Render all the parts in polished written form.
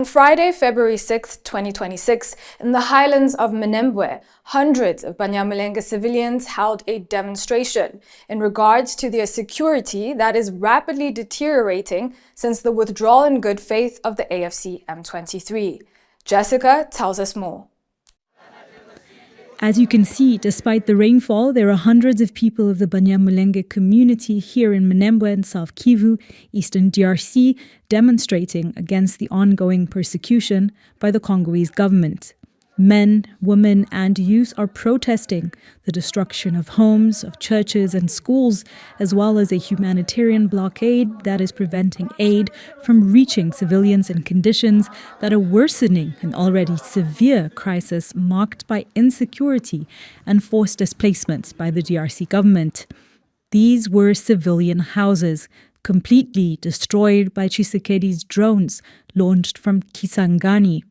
On Friday, February 6, 2026, in the highlands of Minembwe, hundreds of Banyamulenge civilians held a demonstration in regards to their security that is rapidly deteriorating since the withdrawal in good faith of the AFC M23. Jessica tells us more. As you can see, despite the rainfall, there are hundreds of people of the Banyamulenge community here in Minembwe and South Kivu, Eastern DRC, demonstrating against the ongoing persecution by the Congolese government. Men, women, and youth are protesting the destruction of homes, of churches and schools, as well as a humanitarian blockade that is preventing aid from reaching civilians in conditions that are worsening an already severe crisis marked by insecurity and forced displacement by the DRC government. These were civilian houses, completely destroyed by Tshisekedi's drones launched from Kisangani.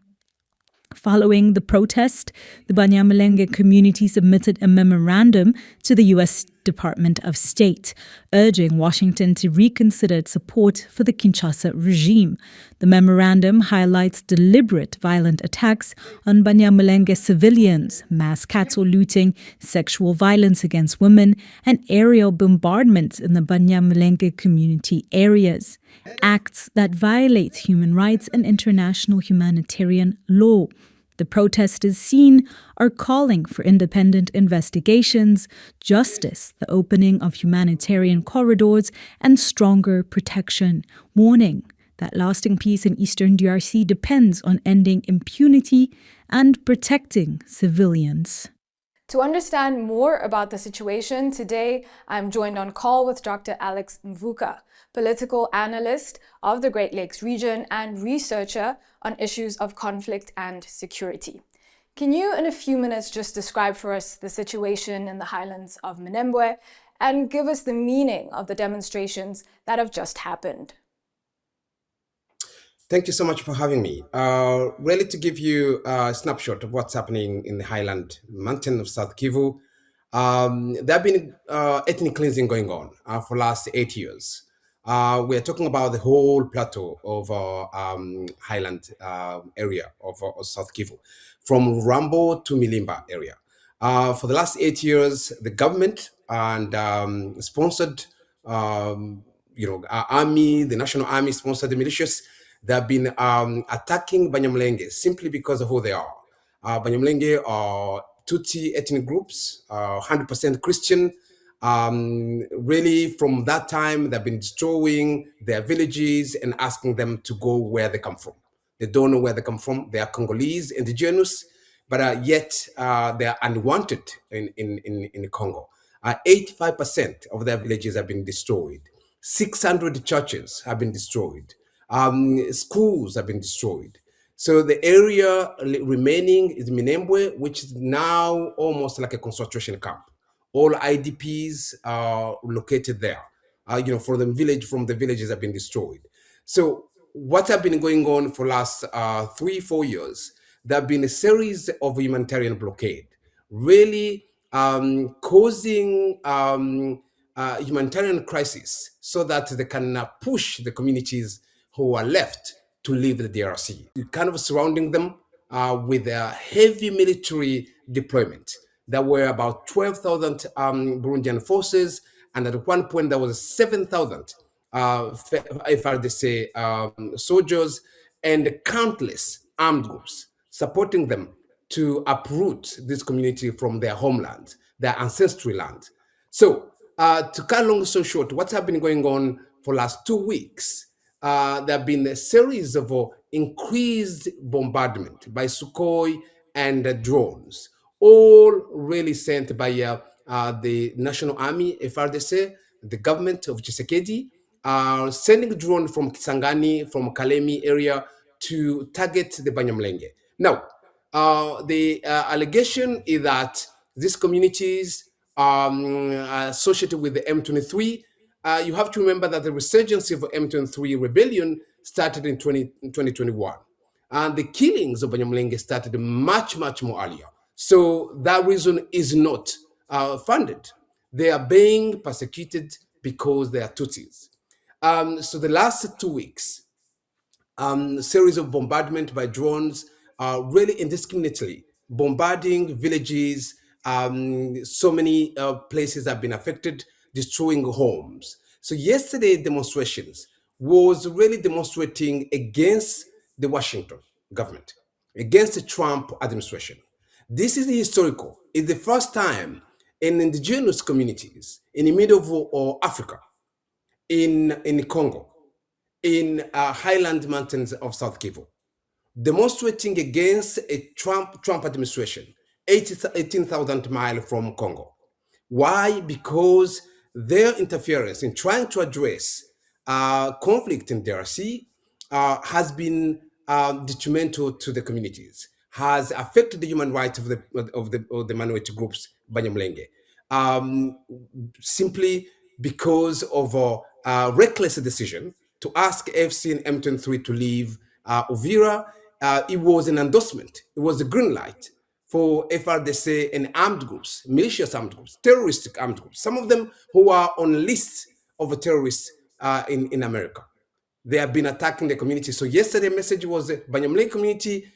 Following the protest, the Banyamulenge community submitted a memorandum to the U.S. Department of State, urging Washington to reconsider its support for the Kinshasa regime. The memorandum highlights deliberate violent attacks on Banyamulenge civilians, mass cattle looting, sexual violence against women, and aerial bombardment in the Banyamulenge community areas, acts that violate human rights and international humanitarian law. The protesters seen are calling for independent investigations, justice, the opening of humanitarian corridors, and stronger protection, warning that lasting peace in Eastern DRC depends on ending impunity and protecting civilians. To understand more about the situation, today I'm joined on call with Dr. Alex Mvuka, political analyst of the Great Lakes region and researcher on issues of conflict and security. Can you, in a few minutes, just describe for us the situation in the highlands of Minembwe and give us the meaning of the demonstrations that have just happened? Thank you so much for having me. Really to give you a snapshot of what's happening in the highland mountain of South Kivu. There have been ethnic cleansing going on for the last 8 years. We're talking about the whole plateau of highland area of South Kivu, from Rambo to Milimba area. For the last 8 years, the government and sponsored, our army, the national army sponsored the militias. They have been attacking Banyamulenge simply because of who they are. Banyamulenge are Tutsi ethnic groups, 100% Christian. Really, from that time, they've been destroying their villages and asking them to go where they come from. They don't know where they come from. They are Congolese, indigenous, but yet they are unwanted in Congo. 85% of their villages have been destroyed. 600 churches have been destroyed. Schools have been destroyed. So the area remaining is Minembwe, which is now almost like a concentration camp. All IDPs are located there. From the villages have been destroyed. So what have been going on for the last 3-4 years? There have been a series of humanitarian blockade, really causing humanitarian crisis so that they can push the communities who are left to leave the DRC. You're kind of surrounding them with a heavy military deployment. There were about 12,000 Burundian forces, and at one point there was 7,000 FRDC soldiers and countless armed groups supporting them to uproot this community from their homeland, their ancestral land. So to cut long story short, what's been going on for the last 2 weeks? There have been a series of increased bombardment by Sukhoi and drones, all really sent by the National Army, FRDC, the government of Tshisekedi, sending drones from Kisangani, from Kalemi area to target the Banyamulenge. Now, the allegation is that these communities are associated with the M23. You have to remember that the resurgence of M23 rebellion started in 2021. And the killings of Banyamulenge started much, much more earlier. So that reason is not funded. They are being persecuted because they are Tutsis. So the last 2 weeks, series of bombardment by drones, really indiscriminately bombarding villages. So many places have been affected, destroying homes. So yesterday demonstrations was really demonstrating against the Washington government, against the Trump administration. This is historical. It's the first time in indigenous communities in the middle of Africa, in Congo, in highland mountains of South Kivu, demonstrating against a Trump administration, 18,000 miles from Congo. Why? Because their interference in trying to address conflict in DRC has been detrimental to the communities, has affected the human rights of the minority groups, Banyamulenge, simply because of a reckless decision to ask AFC M23 to leave Uvira. It was an endorsement. It was a green light for FRDC and armed groups, malicious armed groups, terroristic armed groups, some of them who are on lists of terrorists in America. They have been attacking the community. So yesterday message was the Banyamulenge community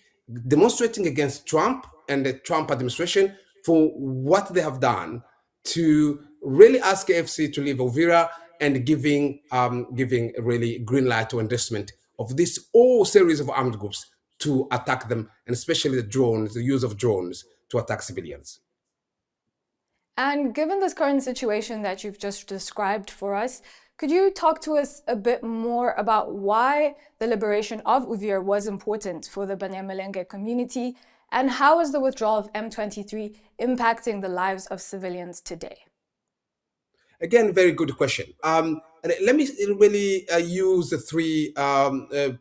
demonstrating against Trump and the Trump administration for what they have done to really ask AFC to leave Uvira and giving really green light to endorsement of this whole series of armed groups to attack them, and especially the drones, the use of drones to attack civilians. And given this current situation that you've just described for us, could you talk to us a bit more about why the liberation of Uvira was important for the Banyamulenge community, and how is the withdrawal of M23 impacting the lives of civilians today? Again, very good question. Let me really use the three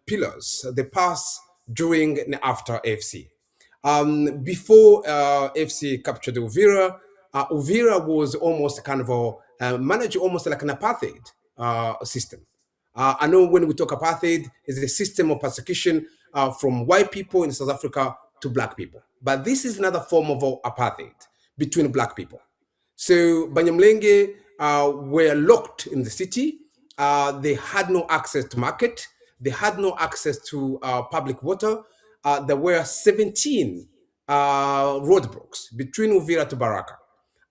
pillars: the past, during, and after AFC. Before AFC captured Uvira, Uvira was almost kind of managed almost like an apartheid system. I know when we talk apartheid, it's a system of persecution from white people in South Africa to black people. But this is another form of apartheid between black people. So Banyamulenge were locked in the city. They had no access to market. They had no access to public water. There were 17 roadblocks between Uvira to Baraka,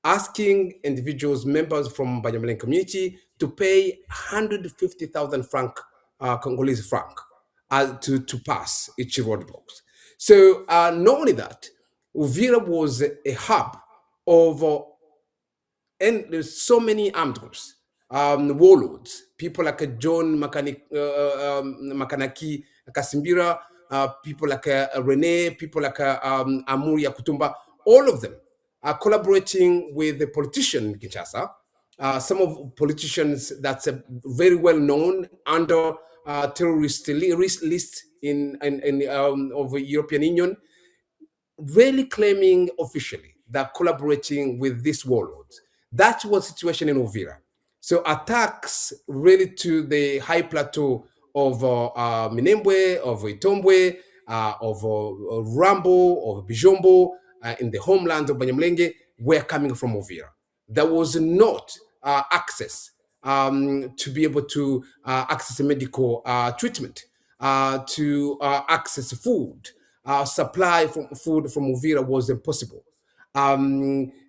asking individuals, members from Banyamulenge community, to pay 150,000 franc, Congolese franc, to pass each roadblocks. So not only that, Uvira was a hub of and there's so many armed groups, warlords, people like John Makanaki Kasimbira, people like Rene, people like Amuri Yakutumba, all of them are collaborating with the politician in Kinshasa. Some of politicians that's very well known under terrorist list of the European Union, really claiming officially that collaborating with these warlords. That was the situation in Uvira. So attacks really to the high plateau of Minembwe, of Itombwe, of Rambo, of Bijombo, in the homeland of Banyamulenge, were coming from Uvira. There was not access to be able to access medical treatment, to access food. Supply from food from Uvira was impossible.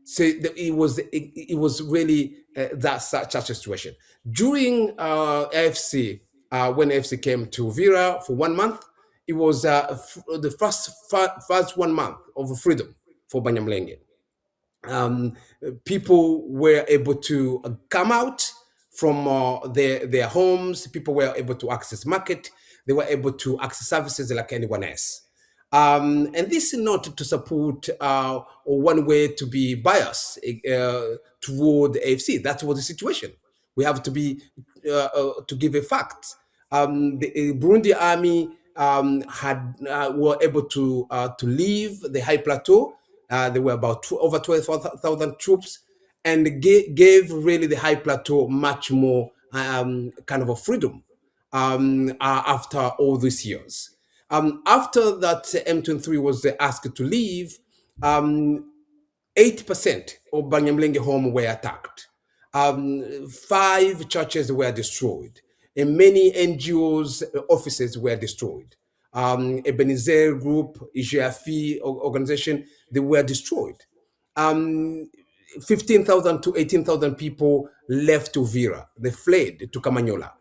So it was really that such a situation. During AFC, when AFC came to Uvira for 1 month, it was the first 1 month of freedom for Banyamulenge. People were able to come out from their homes. People were able to access market. They were able to access services like anyone else. And this is not to support or one way to be biased toward the AFC. That was the situation. We have to be to give a fact. The Burundi army were able to leave the high plateau. There were about over 12,000 troops, and gave really the high plateau much more kind of a freedom after all these years. After that M23 was asked to leave, 80% of Banyamulenge home were attacked. 5 churches were destroyed. and many NGOs offices were destroyed. Ebenezer Group, IGFI organization, they were destroyed. 15,000 to 18,000 people left Uvira. They fled to Kamanyola.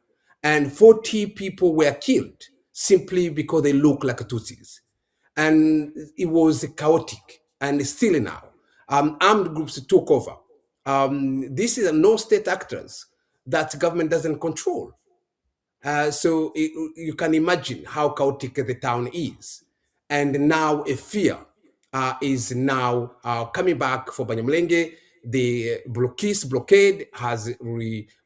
And 40 people were killed simply because they look like Tutsis. And it was chaotic, and still now. Armed groups took over. This is no state actors that government doesn't control. So you can imagine how chaotic the town is. And now a fear is now coming back for Banyamulenge. The blockade has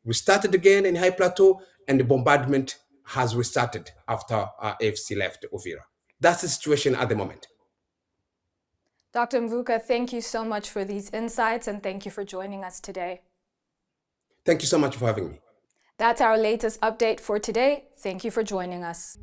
restarted again in High Plateau, and the bombardment has restarted after AFC left Uvira. That's the situation at the moment. Dr. Mvuka, thank you so much for these insights, and thank you for joining us today. Thank you so much for having me. That's our latest update for today. Thank you for joining us.